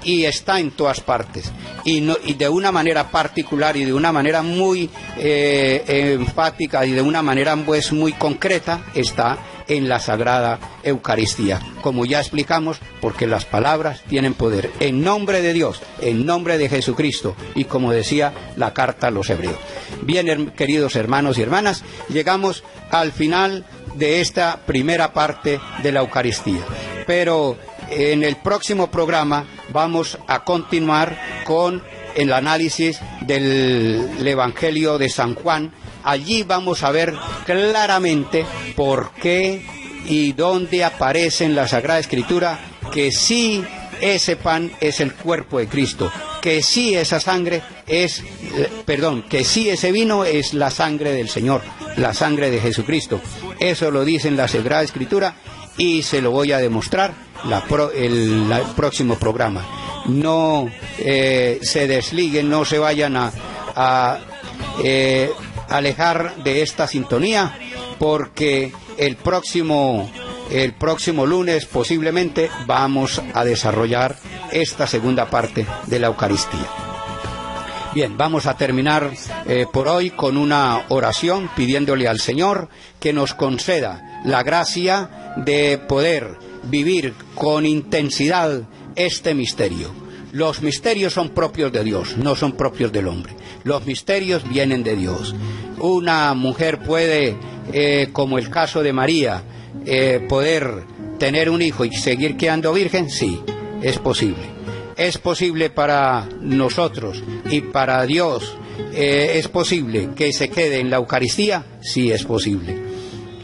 y está en todas partes y de una manera particular y de una manera muy enfática y de una manera pues muy concreta está en la Sagrada Eucaristía, como ya explicamos, porque las palabras tienen poder. En nombre de Dios, en nombre de Jesucristo, y como decía la carta a los Hebreos. Bien, queridos hermanos y hermanas, llegamos al final de esta primera parte de la Eucaristía. Pero en el próximo programa vamos a continuar con el análisis del Evangelio de San Juan. Allí vamos a ver claramente por qué y dónde aparece en la Sagrada Escritura que sí ese pan es el cuerpo de Cristo, que sí esa sangre que sí ese vino es la sangre del Señor, la sangre de Jesucristo. Eso lo dice en la Sagrada Escritura y se lo voy a demostrar el próximo programa. No se desliguen, no se vayan a alejar de esta sintonía, porque el próximo lunes posiblemente vamos a desarrollar esta segunda parte de la Eucaristía. Bien, vamos a terminar por hoy con una oración pidiéndole al Señor que nos conceda la gracia de poder vivir con intensidad este misterio. Los misterios son propios de Dios, no son propios del hombre. Los misterios vienen de Dios. Una mujer puede, como el caso de María, poder tener un hijo y seguir quedando virgen. Sí, es posible. Es posible para nosotros y para Dios. ¿Es posible que se quede en la Eucaristía? Sí, es posible.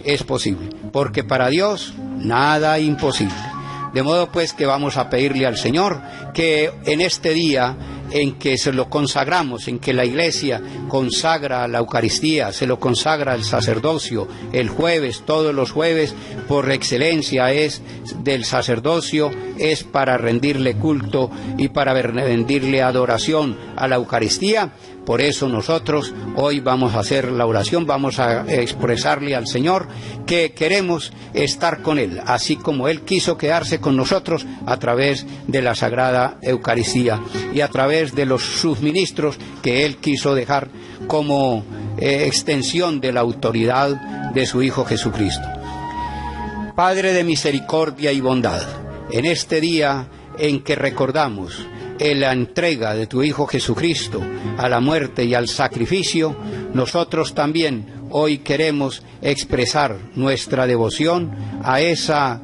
Es posible, porque para Dios nada imposible. De modo pues que vamos a pedirle al Señor que en este día en que se lo consagramos, en que la Iglesia consagra la Eucaristía, se lo consagra el sacerdocio, el jueves, todos los jueves, por excelencia es del sacerdocio, es para rendirle culto y para rendirle adoración a la Eucaristía, Por eso nosotros hoy vamos a hacer la oración, vamos a expresarle al Señor que queremos estar con Él, así como Él quiso quedarse con nosotros a través de la Sagrada Eucaristía y a través de los suministros que Él quiso dejar como extensión de la autoridad de su Hijo Jesucristo. Padre de misericordia y bondad, en este día en que recordamos la entrega de tu Hijo Jesucristo a la muerte y al sacrificio, nosotros también hoy queremos expresar nuestra devoción a esa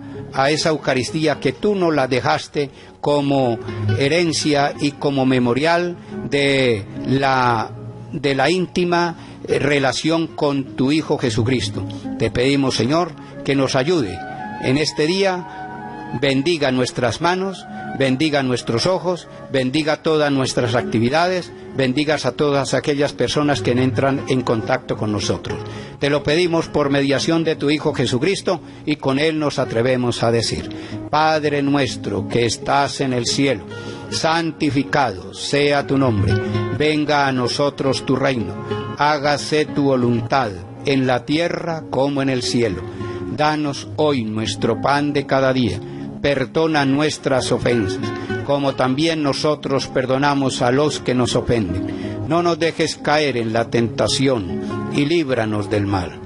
Eucaristía que tú nos la dejaste como herencia y como memorial de la íntima relación con tu Hijo Jesucristo. Te pedimos, Señor, que nos ayude en este día, bendiga nuestras manos, bendiga nuestros ojos, bendiga todas nuestras actividades, bendigas a todas aquellas personas que entran en contacto con nosotros. Te lo pedimos por mediación de tu Hijo Jesucristo, y con Él nos atrevemos a decir: Padre nuestro que estás en el cielo, santificado sea tu nombre, venga a nosotros tu reino, hágase tu voluntad en la tierra como en el cielo. Danos hoy nuestro pan de cada día. Perdona nuestras ofensas, como también nosotros perdonamos a los que nos ofenden. No nos dejes caer en la tentación, y líbranos del mal.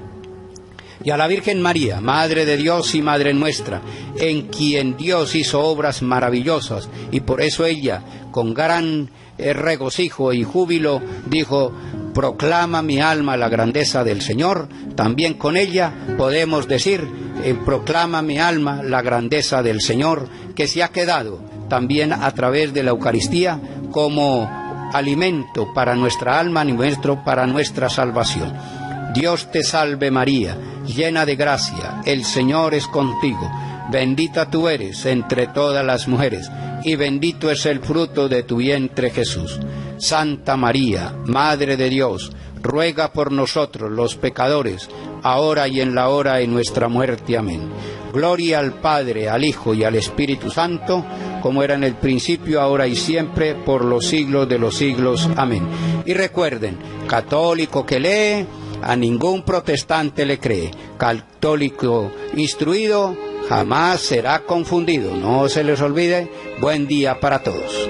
Y a la Virgen María, Madre de Dios y Madre nuestra, en quien Dios hizo obras maravillosas, y por eso ella, con gran regocijo y júbilo, dijo: proclama mi alma la grandeza del Señor. También con ella podemos decir: proclama mi alma la grandeza del Señor, que se ha quedado también a través de la Eucaristía como alimento para nuestra alma, alimento para nuestra salvación. Dios te salve María, llena de gracia, el Señor es contigo. Bendita tú eres entre todas las mujeres, y bendito es el fruto de tu vientre Jesús. Santa María, Madre de Dios, ruega por nosotros los pecadores, ahora y en la hora de nuestra muerte. Amén. Gloria al Padre, al Hijo y al Espíritu Santo, como era en el principio, ahora y siempre, por los siglos de los siglos. Amén. Y recuerden, católico que lee, a ningún protestante le cree. Católico instruido jamás será confundido. No se les olvide. Buen día para todos.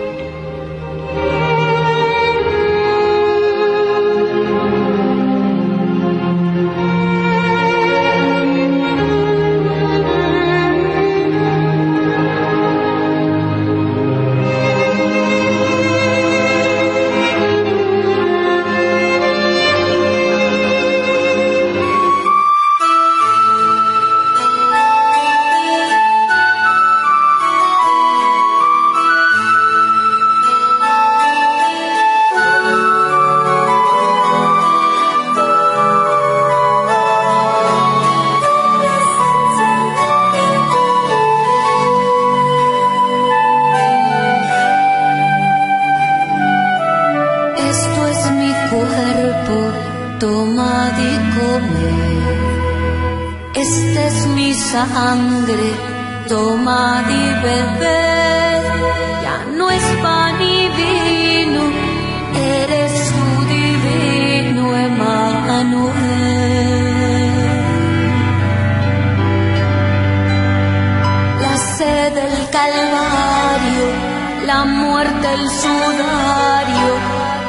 Sangre, tomad y bebed, ya no es pan y vino, eres tu divino Emmanuel. La sed del Calvario, la muerte, el sudario,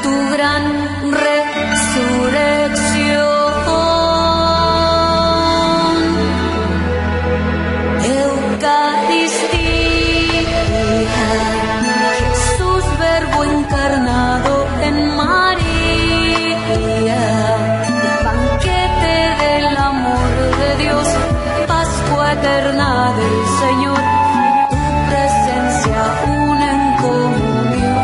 tu gran resurrección. Jesús, verbo encarnado en María, banquete del amor de Dios, Pascua eterna del Señor, tu presencia une en comunión.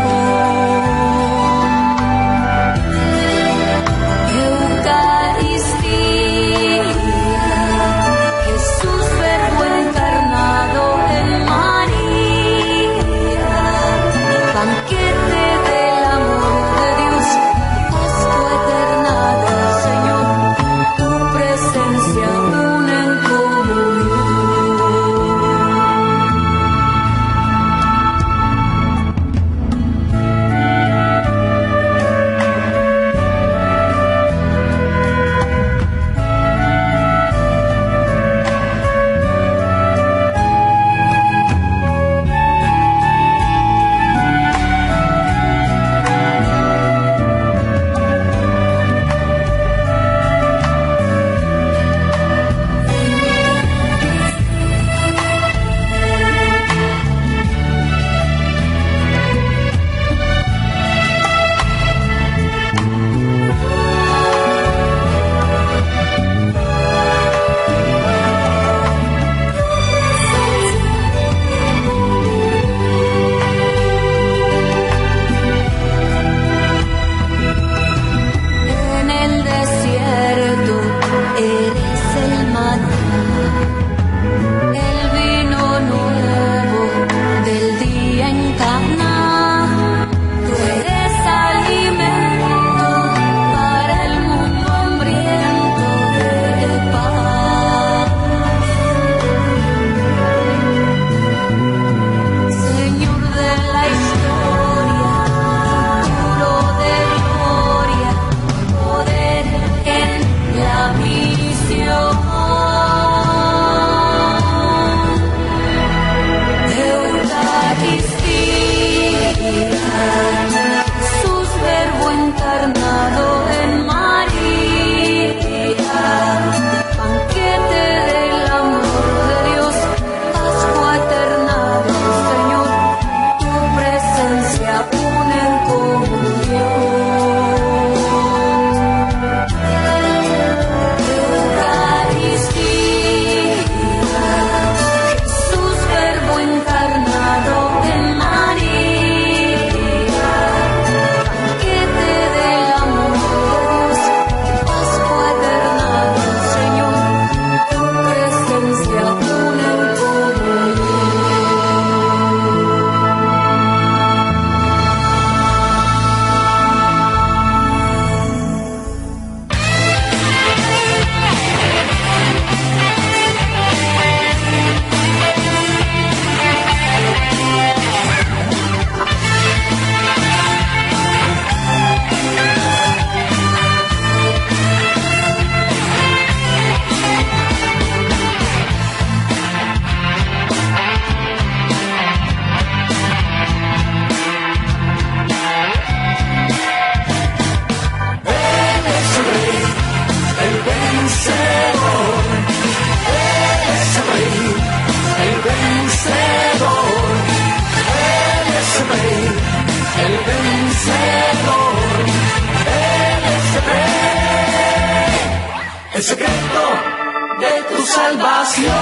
salvación.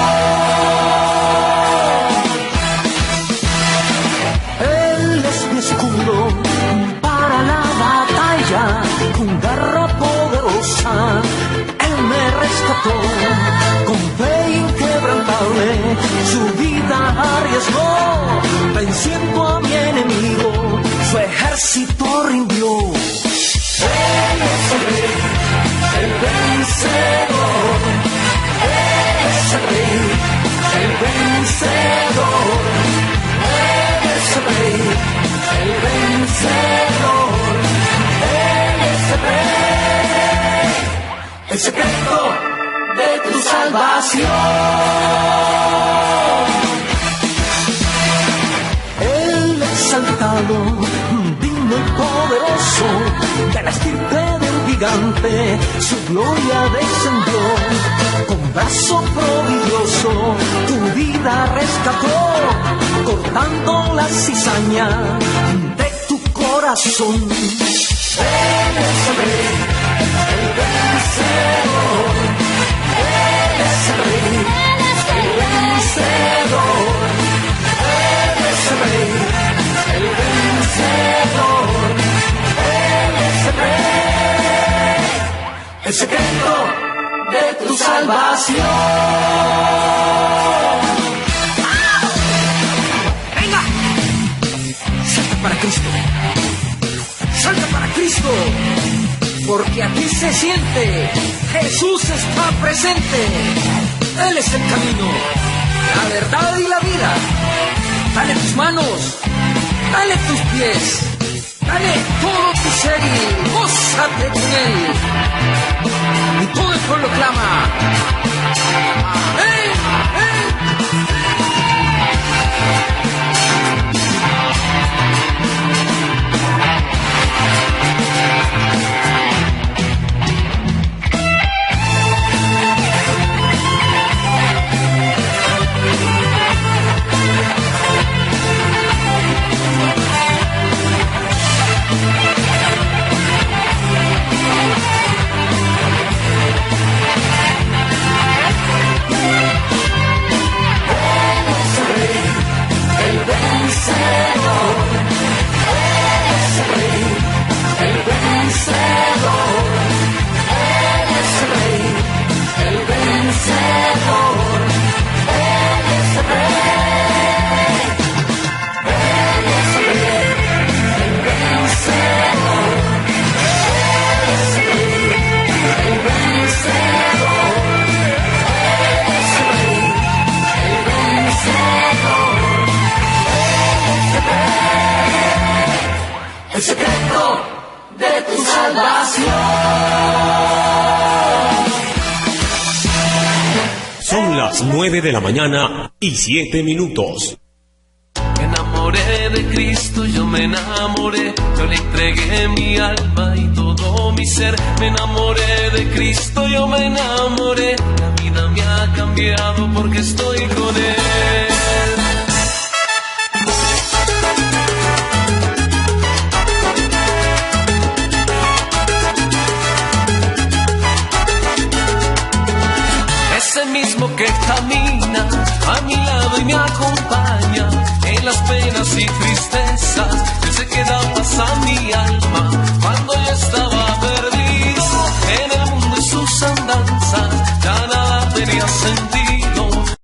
Él es mi escudo para la batalla, con garra poderosa Él me rescató. Con fe inquebrantable su vida arriesgó, venciendo a mi enemigo, su ejército rindió. Él es el rey, el vencedor. Él es el rey, el vencedor. Él es el rey, el vencedor. Él es el rey. El secreto de tu salvación. El exaltado, digno y poderoso, de la estirpe de un gigante, su gloria descendió. Con brazo prodigioso tu vida rescató, cortando la cizaña de tu corazón. Él es el rey, el vencedor. Él es el rey, el vencedor. Él es el rey, el vencedor. Él es el rey. El secreto de tu salvación. ¡Venga! Salta para Cristo. Salta para Cristo. Porque aquí se siente, Jesús está presente. Él es el camino, la verdad y la vida. Dale tus manos, dale tus pies, dale todo tu ser y gózate con Él. Y todo el pueblo clama: ¡Amén! ¡Amén! El secreto de tu salvación. Son las 9 de la mañana y 7 minutos. Me enamoré de Cristo, yo me enamoré, yo le entregué mi alma y todo mi ser. Me enamoré de Cristo, yo me enamoré, la vida me ha cambiado porque estoy con Él. Ese mismo que camina a mi lado y me acompaña en las penas y tristezas, Él se queda paz a mi alma cuando yo estaba